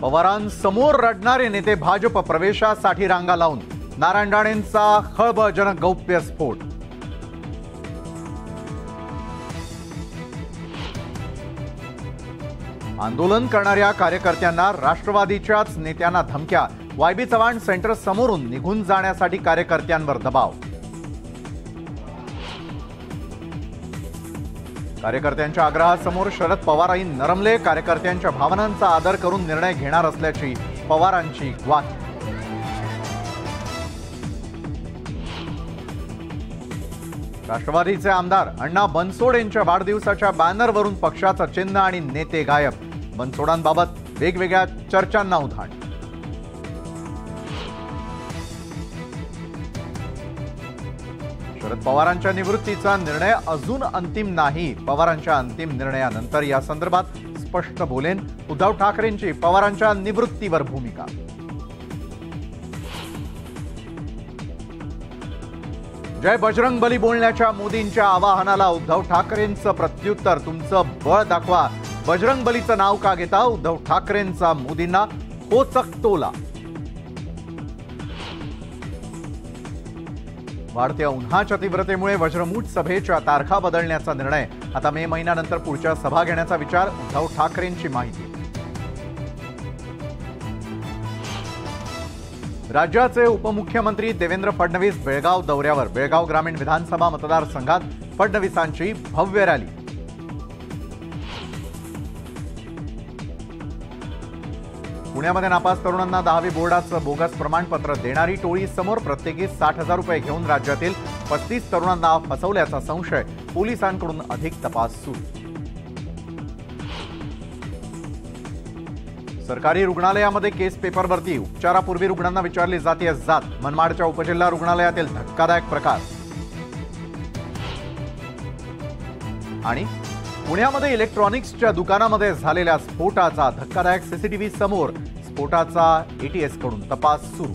पवारांसमोर रडणारे नेते भाजप प्रवेशासाठी रांगा लावून नारायण राणेंचा खळबळजनक गौप्यस्फोट। आंदोलन करणाऱ्या कार्यकर्त्यांना राष्ट्रवादीच्याच नेत्यांना धमक्या। वायबी चव्हाण सेंटर समोरून निघून जाण्यासाठी कार्यकर्त्यांवर दबाव। कार्यकर्त्यांच्या आग्रहासमोर शरद पवारही नरमले। कार्यकर्त्यांच्या भावनांचा आदर करून निर्णय घेणार असल्याची पवारांची ग्वाही। राष्ट्रवादीचे आमदार अण्णा बनसोड यांच्या वाढदिवसाच्या बॅनरवरून पक्षाचं चिन्ह आणि नेते गायब। बनसोडांबाबत वेगवेगळ्या चर्चांना उधाण। शरद पवारांच्या निवृत्तीचा निर्णय अजून अंतिम नाही। पवारांच्या अंतिम निर्णयानंतर या संदर्भात स्पष्ट बोलेन। उद्धव ठाकरेंची पवारांच्या निवृत्तीवर भूमिका। जय बजरंगबली बोलण्याच्या मोदींच्या आवाहनाला उद्धव ठाकरेंचं प्रत्युत्तर। तुमचं बळ दाखवा, बजरंगबलीचं नाव का घेता? उद्धव ठाकरेंचा मोदींना खोचक टोला। वाढत्या उन्हाच्या तीव्रतेमुळे वज्रमूठ सभेच्या तारखा बदलण्याचा निर्णय। आता मे महिन्यानंतर पुढच्या सभा घेण्याचा विचार। उद्धव ठाकरेंची माहिती। राज्याचे उपमुख्यमंत्री देवेंद्र फडणवीस बेळगाव दौऱ्यावर। बेळगाव ग्रामीण विधानसभा मतदारसंघात फडणवीसांची भव्य रॅली। पुण्यामध्ये नापास तरुणांना 10वी बोर्डाचं बोगस प्रमाणपत्र देणारी टोळी समोर। प्रत्येकी 60,000 रुपये घेऊन राज्यातील 35 तरुणांना फसवल्याचा संशय। पोलिसांकडून अधिक तपास सुरू। सरकारी रुग्णालयामध्ये केस पेपरवरती उपचारापूर्वी रुग्णांना विचारली जाते जात। मनमाडच्या उपजिल्हा रुग्णालयातील धक्कादायक प्रकार। आणि पुण्यामध्ये इलेक्ट्रॉनिक्सच्या दुकानामध्ये झालेल्या स्फोटाचा धक्कादायक सीसीटीव्ही समोर। स्फोटाचा एटीएस कडून तपास सुरू।